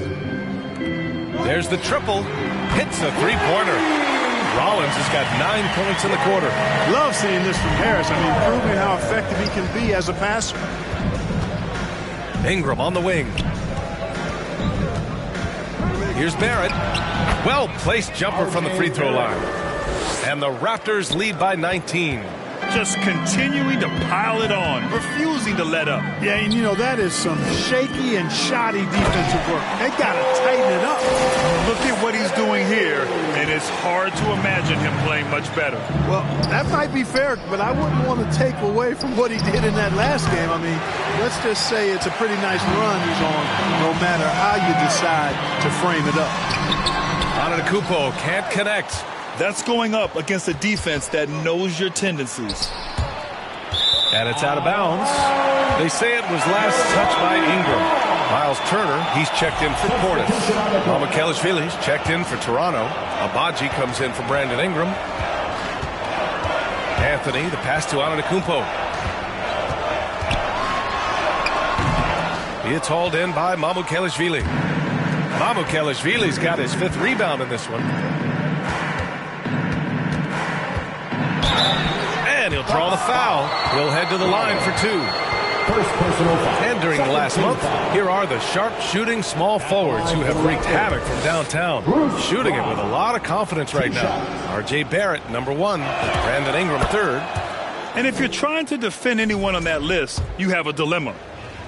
There's the triple. Hits a three-pointer. Rollins has got 9 points in the quarter. Love seeing this from Harris. I mean, proving how effective he can be as a passer. Ingram on the wing. Here's Barrett. Well-placed jumper from the free throw line. And the Raptors lead by 19. Just continuing to pile it on, refusing to let up. Yeah, and you know, that is some shaky and shoddy defensive work. They got to tighten it up. Look at what he's doing here, and it's hard to imagine him playing much better. Well, that might be fair, but I wouldn't want to take away from what he did in that last game. I mean, let's just say it's a pretty nice run he's on, no matter how you decide to frame it up. Antetokounmpo can't connect. That's going up against a defense that knows your tendencies. And it's out of bounds. They say it was last touched by Ingram. Miles Turner, he's checked in for Portis. Mamukelashvili's checked in for Toronto. Abaji comes in for Brandon Ingram. Anthony, the pass to Antetokounmpo. It's hauled in by Mamukelashvili. Mamukelashvili's got his 5th rebound in this one. And he'll draw the foul. He'll head to the line for 2. First personal foul. And during the last month, here are the sharp-shooting small forwards who have wreaked havoc from downtown. Shooting it with a lot of confidence right now. R.J. Barrett, number 1. Brandon Ingram, 3rd. And if you're trying to defend anyone on that list, you have a dilemma.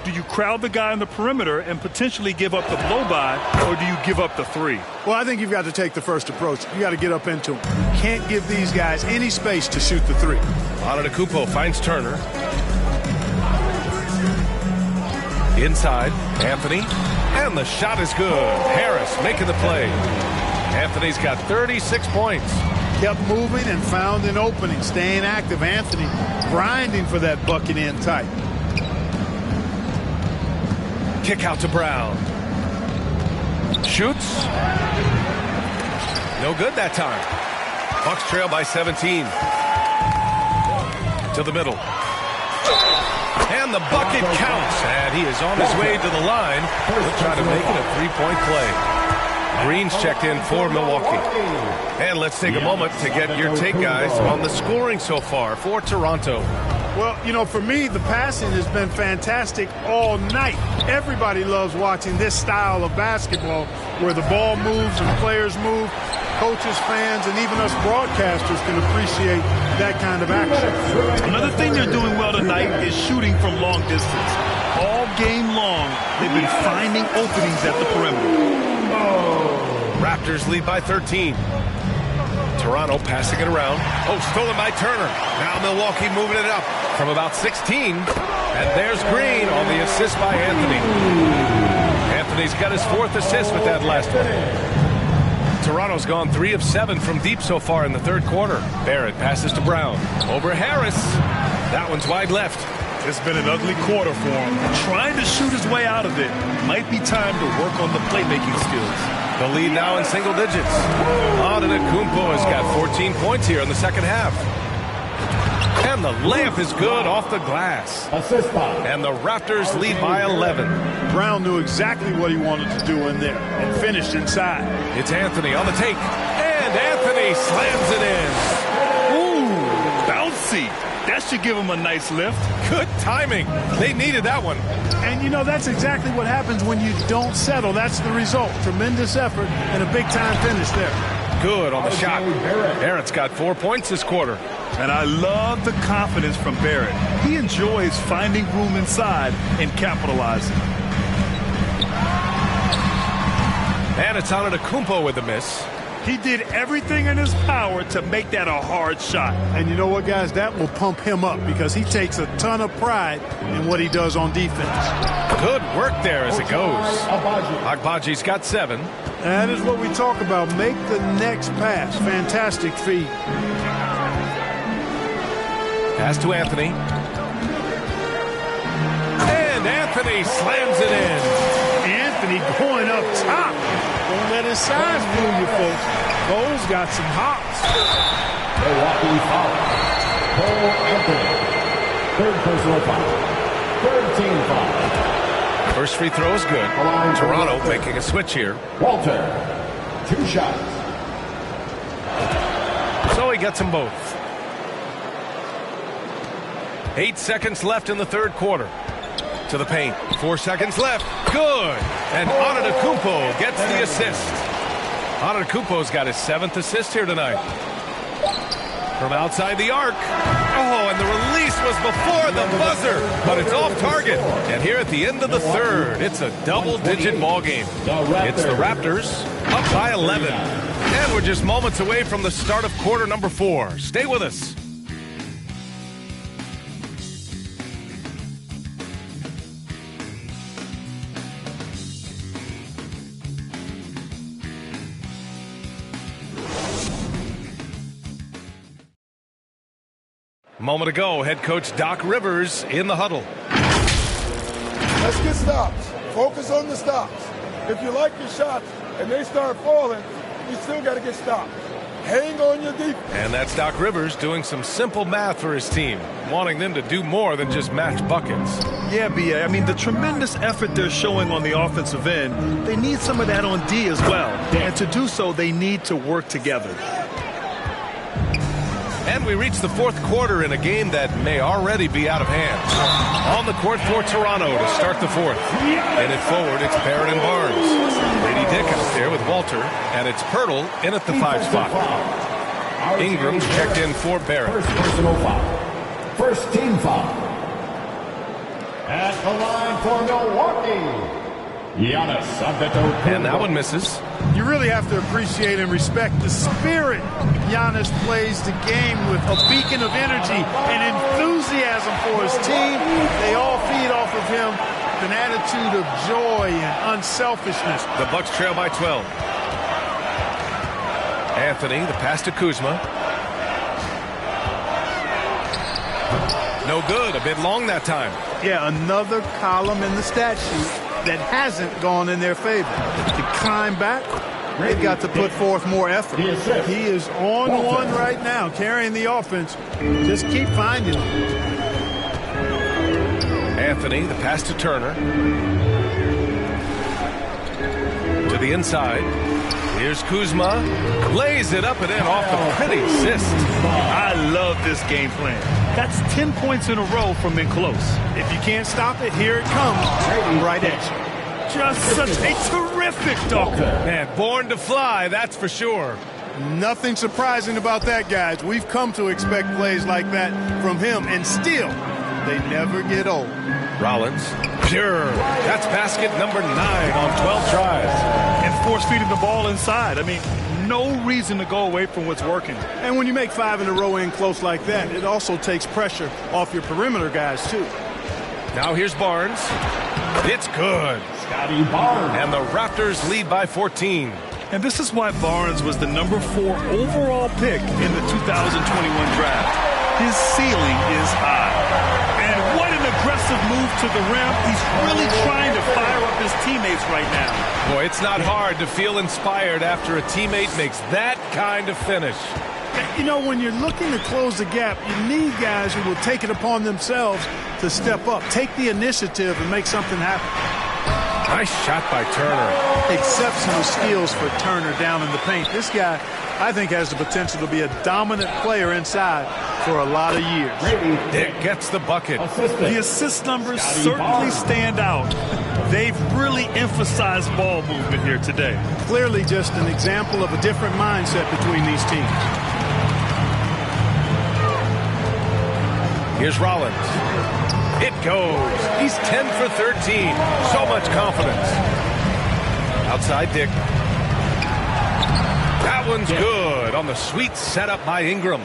Do you crowd the guy on the perimeter and potentially give up the blow-by, or do you give up the 3? Well, I think you've got to take the first approach. You got to get up into him. You can't give these guys any space to shoot the 3. Antetokounmpo finds Turner. Inside, Anthony. And the shot is good. Harris making the play. Anthony's got 36 points. Kept moving and found an opening. Staying active. Anthony grinding for that bucket in tight. Kick out to Brown. Shoots. No good that time. Bucks trail by 17. To the middle. And the bucket counts. And he is on his way to the line. He'll try to make it a 3-point play. Green's checked in for Milwaukee. And let's take a moment to get your take, guys, on the scoring so far for Toronto. Well, you know, for me, the passing has been fantastic all night. Everybody loves watching this style of basketball where the ball moves and players move. Coaches, fans, and even us broadcasters can appreciate that kind of action. Another thing they're doing well tonight is shooting from long distance. All game long, they've been finding openings at the perimeter. Raptors lead by 13. Toronto passing it around. Oh, stolen by Turner. Now Milwaukee moving it up from about 16. And there's Green on the assist by Anthony. Anthony's got his 4th assist with that last one. Toronto's gone 3 of 7 from deep so far in the 3rd quarter. Barrett passes to Brown. Over Harris. That one's wide left. It's been an ugly quarter for him. Trying to shoot his way out of it. Might be time to work on the playmaking skills. The lead now in single digits. Antetokounmpo has got 14 points here in the second half. And the layup is good off the glass. Assist by. And the Raptors lead by 11. Brown knew exactly what he wanted to do in there and finished inside. It's Anthony on the take. And Anthony slams it in. Ooh, bouncy. That should give him a nice lift. Good timing. They needed that one. And, you know, that's exactly what happens when you don't settle. That's the result. Tremendous effort and a big-time finish there. Good on the shot. Barrett's got 4 points this quarter. And I love the confidence from Barrett. He enjoys finding room inside and capitalizing. And it's Antetokounmpo with a miss. He did everything in his power to make that a hard shot. And you know what, guys? That will pump him up because he takes a ton of pride in what he does on defense. Good work there as it goes. Agbaji's got 7. That is what we talk about. Make the next pass. Fantastic feed. Pass to Anthony. And Anthony slams it in. Anthony going up top. Don't let his size fool you, folks. Cole's got some hops. Milwaukee foul. Cole Anthony. Third personal foul. Third team foul. First free throw is good. Toronto making a switch here. Walter. 2 shots. So he gets them both. 8 seconds left in the third quarter. To the paint. 4 seconds left. Good. And Antetokounmpo gets the assist. Antetokounmpo's got his 7th assist here tonight. From outside the arc. Oh, and the release was before the buzzer. But it's off target. And here at the end of the third, it's a double-digit ball game. It's the Raptors up by 11. And we're just moments away from the start of quarter number 4. Stay with us. Moment ago, head coach Doc Rivers in the huddle. Let's get stops. Focus on the stops. If you like your shots and they start falling, you still got to get stopped. Hang on your defense. And that's Doc Rivers doing some simple math for his team, wanting them to do more than just match buckets. Yeah, B.A. I mean, the tremendous effort they're showing on the offensive end, they need some of that on D as well. And to do so, they need to work together. And we reach the fourth quarter in a game that may already be out of hand. On the court for Toronto to start the fourth. And it forward, it's Barrett and Barnes. Brady Dick out there with Walter, and it's Pirtle in at the 5 spot. Ingram's checked in for Barrett. First personal foul. First team foul. At the line for Milwaukee, Giannis Antetokounmpo. And that one misses. You really have to appreciate and respect the spirit Giannis plays the game with, a beacon of energy and enthusiasm for his team. They all feed off of him, an attitude of joy and unselfishness. The Bucks trail by 12. Anthony, the pass to Kuzma. No good, a bit long that time. Yeah, another column in the stat sheet that hasn't gone in their favor. To climb back, they've got to put forth more effort. He is on one right now, carrying the offense. Just keep finding him. Anthony, the pass to Turner. To the inside. Here's Kuzma. Lays it up and in off the pretty assist. I love this game plan. That's 10 points in a row from in close. If you can't stop it, here it comes. Right at you. Just such a terrific dunker. Man, born to fly, that's for sure. Nothing surprising about that, guys. We've come to expect plays like that from him, and still, they never get old. Rollins, pure. That's basket number 9 on 12 tries. And force feeding the ball inside. I mean, no reason to go away from what's working. And when you make 5 in a row in close like that, it also takes pressure off your perimeter guys, too. Now here's Barnes. It's good. Scotty Barnes. And the Raptors lead by 14. And this is why Barnes was the number 4 overall pick in the 2021 draft. His ceiling is high. And what an aggressive move to the rim. He's really trying to fire up his teammates right now. Boy, it's not hard to feel inspired after a teammate makes that kind of finish. You know, when you're looking to close the gap, you need guys who will take it upon themselves to step up, take the initiative, and make something happen. Nice shot by Turner. Exceptional skills for Turner down in the paint. This guy, I think, has the potential to be a dominant player inside. for a lot of years. Dick gets the bucket. The assist numbers certainly stand out. They've really emphasized ball movement here today. Clearly just an example of a different mindset between these teams. Here's Rollins. It goes. He's 10 for 13. So much confidence. Outside Dick. That one's good on the sweet setup by Ingram.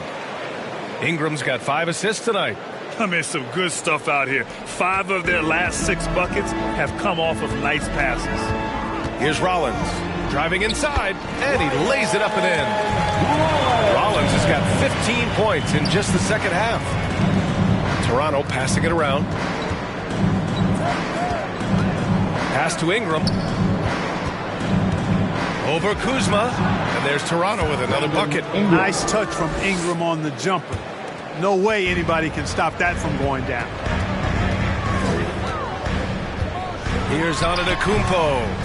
Ingram's got 5 assists tonight. I mean, some good stuff out here. 5 of their last 6 buckets have come off of nice passes. Here's Rollins driving inside, and he lays it up and in. Rollins has got 15 points in just the second half. Toronto passing it around. Pass to Ingram. Over Kuzma. And there's Toronto with another bucket. Nice touch from Ingram on the jumper. No way anybody can stop that from going down. Here's Antetokounmpo.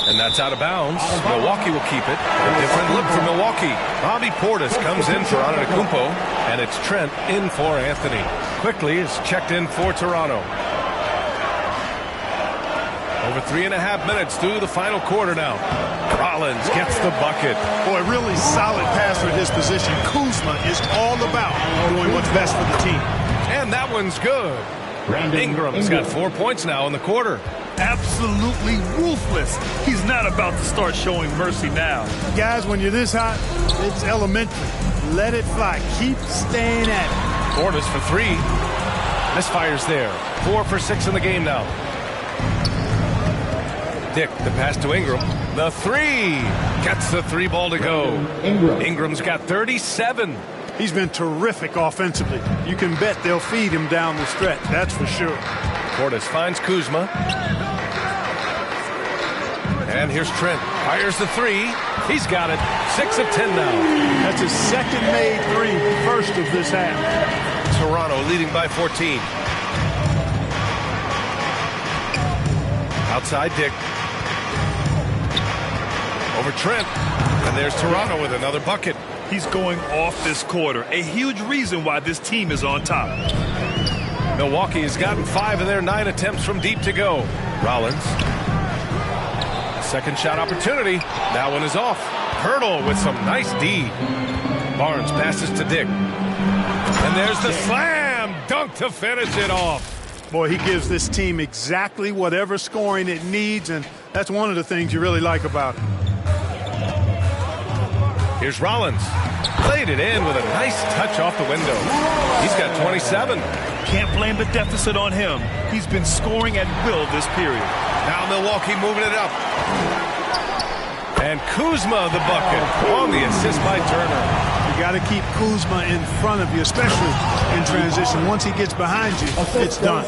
And that's out of bounds. Milwaukee will keep it. A different look for Milwaukee. Bobby Portis comes in for Antetokounmpo. And it's Trent in for Anthony. Quickly is checked in for Toronto. Over 3.5 minutes through the final quarter now. Rollins gets the bucket. Boy, really solid pass for his position. Kuzma is all about doing what's best for the team. And that one's good. Ingram's got 4 points now in the quarter. Absolutely ruthless. He's not about to start showing mercy now. Guys, when you're this hot, it's elementary. Let it fly. Keep staying at it. Portis for 3. Misfires there. 4 for 6 in the game now. Dick, the pass to Ingram. The 3. Gets the 3 ball to go. Ingram's got 37. He's been terrific offensively. You can bet they'll feed him down the stretch. That's for sure. Portis finds Kuzma. And here's Trent. Fires the 3. He's got it. 6 of 10 now. That's his second made 3, first of this half. Toronto leading by 14. Outside Dick. Over Trent. And there's Toronto with another bucket. He's going off this quarter. A huge reason why this team is on top. Milwaukee has gotten 5 of their 9 attempts from deep to go. Rollins. Second shot opportunity. That one is off. Hurdle with some nice D. Barnes passes to Dick. And there's the slam dunk to finish it off. Boy, he gives this team exactly whatever scoring it needs, and that's one of the things you really like about him. Here's Rollins. Played it in with a nice touch off the window. He's got 27. Can't blame the deficit on him. He's been scoring at will this period. Now Milwaukee moving it up. And Kuzma the bucket on the assist by Turner. You got to keep Kuzma in front of you, especially in transition. Once he gets behind you, it's done.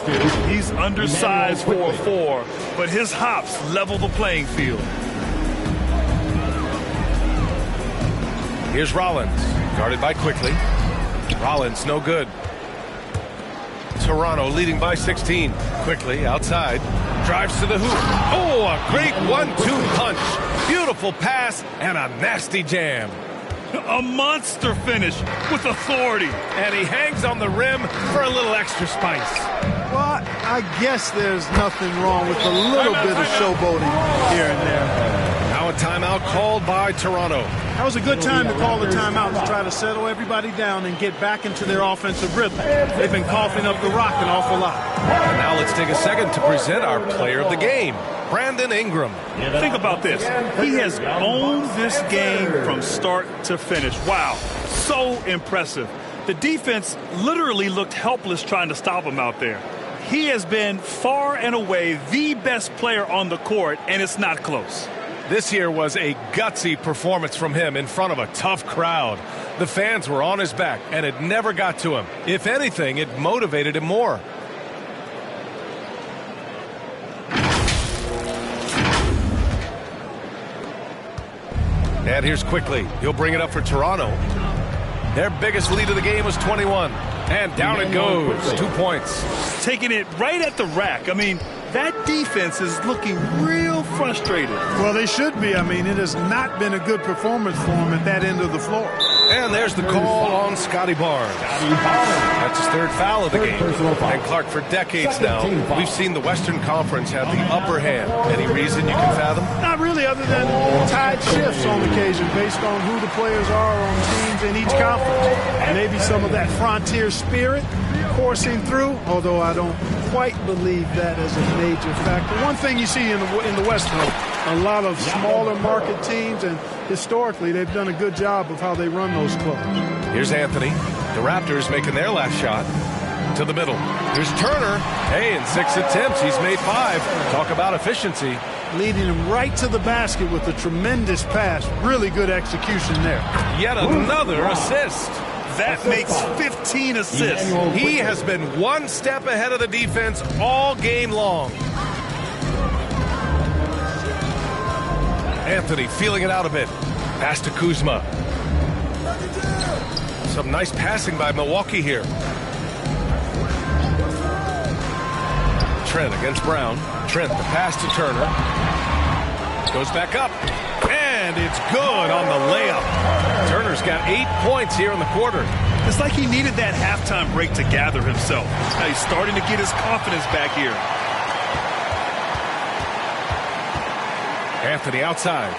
He's undersized for a 4, but his hops level the playing field. Here's Rollins, guarded by Quickly. Rollins no good. Toronto leading by 16. Quickly outside, drives to the hoop. Oh, a great 1-2 punch. Beautiful pass and a nasty jam. A monster finish with authority. And he hangs on the rim for a little extra spice. Well, I guess there's nothing wrong with a little bit of showboating here and there. Now a timeout called by Toronto. That was a good time to call the timeout to try to settle everybody down and get back into their offensive rhythm. They've been coughing up the rock an awful lot. And now let's take a second to present our player of the game, Brandon Ingram. Think about this. He has owned this game from start to finish. Wow, so impressive. The defense literally looked helpless trying to stop him out there. He has been far and away the best player on the court, and it's not close. This here was a gutsy performance from him in front of a tough crowd. The fans were on his back, and it never got to him. If anything, it motivated him more. And here's Quickly. He'll bring it up for Toronto. Their biggest lead of the game was 21. And down it goes. 2 points. Taking it right at the rack. I mean, that defense is looking real frustrated. Well, they should be. I mean, it has not been a good performance for them at that end of the floor. And there's the call on Scotty Barnes. That's his third foul of the game. And Clark, for decades now, we've seen the Western Conference have the upper hand. Any reason you can fathom? Not really, other than tide shifts on occasion based on who the players are on teams in each conference. Maybe some of that frontier spirit coursing through, although I don't quite believe that as a major factor. One thing you see in the West, though, a lot of smaller market teams, and historically they've done a good job of how they run those clubs. Here's Anthony. The Raptors making their last shot. To the middle. Here's Turner. Hey, in 6 attempts, he's made 5. Talk about efficiency. Leading him right to the basket with a tremendous pass. Really good execution there. Yet another assist. That makes 15 assists. He has been one step ahead of the defense all game long. Anthony feeling it out a bit. Pass to Kuzma. Some nice passing by Milwaukee here. Trent against Brown. Trent, the pass to Turner. Goes back up. And it's good on the layup. Turner's got 8 points here in the quarter. It's like he needed that halftime break to gather himself. Now he's starting to get his confidence back here. Anthony outside.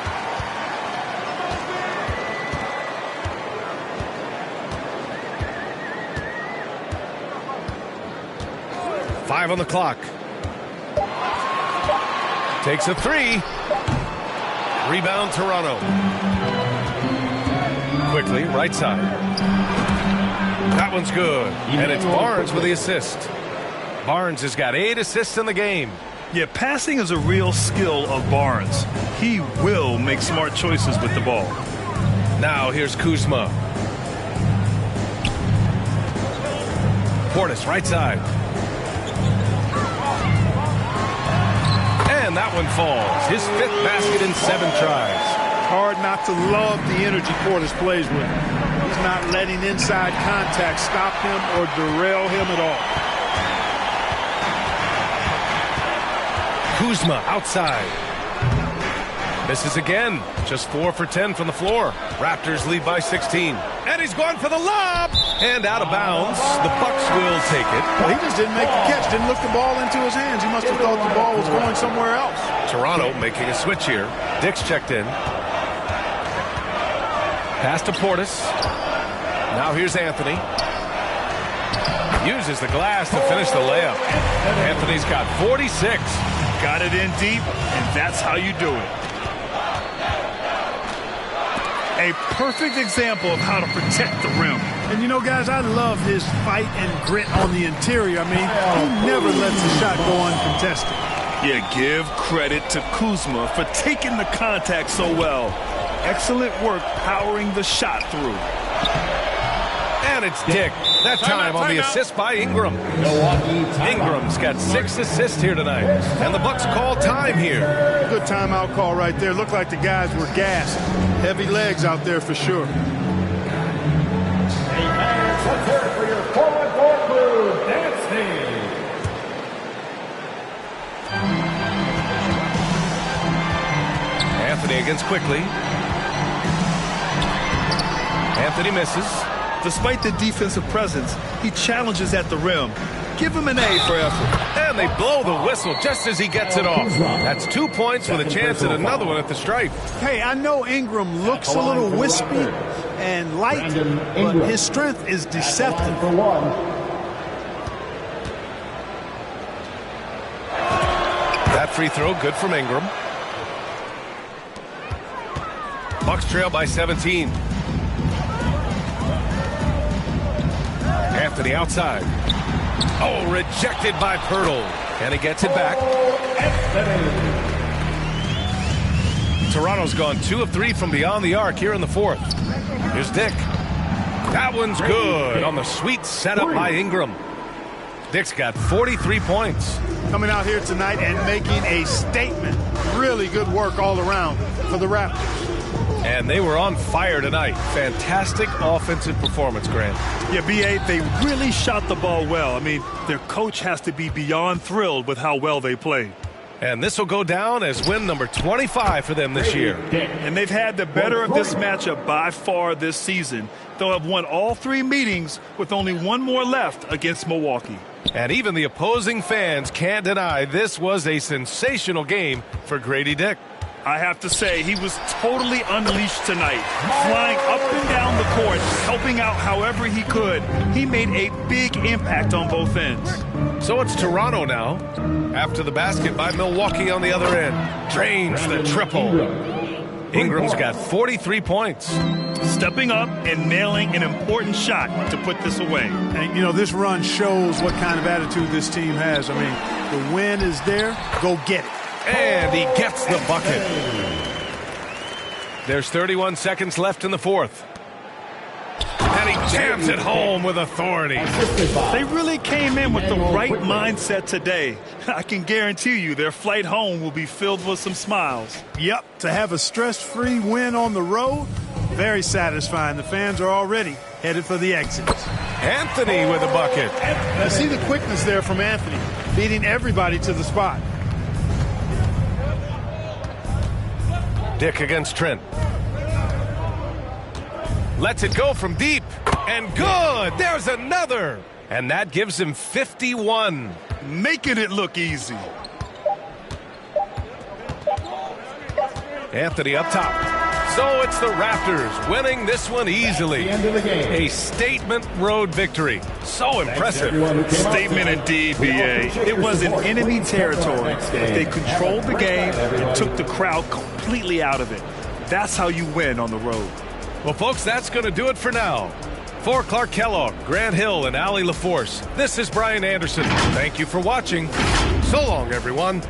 Five on the clock. Takes a 3. Rebound Toronto. Quickly, right side. That one's good. And it's Barnes with the assist. Barnes has got 8 assists in the game. Yeah, passing is a real skill of Barnes. He will make smart choices with the ball. Now here's Kuzma. Portis, right side. And that one falls. His 5th basket in 7 tries. Hard not to love the energy Portis plays with. He's not letting inside contact stop him or derail him at all. Kuzma outside. Misses again. Just 4 for 10 from the floor. Raptors lead by 16. And he's going for the lob. And out of bounds. The Bucks will take it. Well, he just didn't make the catch. Didn't look the ball into his hands. He must have thought the ball was going somewhere else. Toronto making a switch here. Dick's checked in. Pass to Portis. Now here's Anthony. Uses the glass to finish the layup. Anthony's got 46. Got it in deep, and that's how you do it. A perfect example of how to protect the rim. And you know, guys, I love his fight and grit on the interior. I mean, he never lets a shot go uncontested. Yeah, give credit to Kuzma for taking the contact so well. Excellent work powering the shot through. And it's Dick. That time on the assist by Ingram. Ingram's got 6 assists here tonight. And the Bucks call time here. Good timeout call right there. Looked like the guys were gassed. Heavy legs out there for sure. Let's hear it for your forward court crew, dancing. Anthony against Quickly. Anthony misses. Despite the defensive presence, he challenges at the rim. Give him an A for effort. And they blow the whistle just as he gets it off. That's 2 points with a chance at another one at the stripe. Hey, I know Ingram looks a little wispy and light, but his strength is deceptive. That free throw good from Ingram. Bucks trail by 17. Anthony outside. Oh, rejected by Pirtle. And he gets it back. Toronto's gone 2 of 3 from beyond the arc here in the 4th. Here's Dick. That one's good on the sweet setup by Ingram. Dick's got 43 points. Coming out here tonight and making a statement. Really good work all around for the Raptors. And they were on fire tonight. Fantastic offensive performance, Grant. Yeah, B.A., they really shot the ball well. I mean, their coach has to be beyond thrilled with how well they played. And this will go down as win number 25 for them this year. And they've had the better of this matchup by far this season. They'll have won all 3 meetings with only 1 more left against Milwaukee. And even the opposing fans can't deny this was a sensational game for Grady Dick. I have to say, he was totally unleashed tonight, flying up and down the court, helping out however he could. He made a big impact on both ends. So it's Toronto now, after the basket by Milwaukee on the other end. Drains the triple. Ingram's got 43 points. Stepping up and nailing an important shot to put this away. And, you know, this run shows what kind of attitude this team has. I mean, the win is there. Go get it. And he gets the bucket. There's 31 seconds left in the fourth. And he jams it home with authority. They really came in with the right mindset today. I can guarantee you their flight home will be filled with some smiles. Yep, to have a stress-free win on the road, very satisfying. The fans are already headed for the exits. Anthony with a bucket. Now see the quickness there from Anthony, beating everybody to the spot. Dick against Trent. Lets it go from deep. And good. There's another. And that gives him 51. Making it look easy. Anthony up top. So it's the Raptors winning this one easily. A statement road victory. So impressive. Statement indeed, B.A. It was in enemy territory, but they controlled the game and took the crowd completely out of it. That's how you win on the road. Well, folks, that's going to do it for now. For Clark Kellogg, Grant Hill, and Allie LaForce, this is Brian Anderson. Thank you for watching. So long, everyone.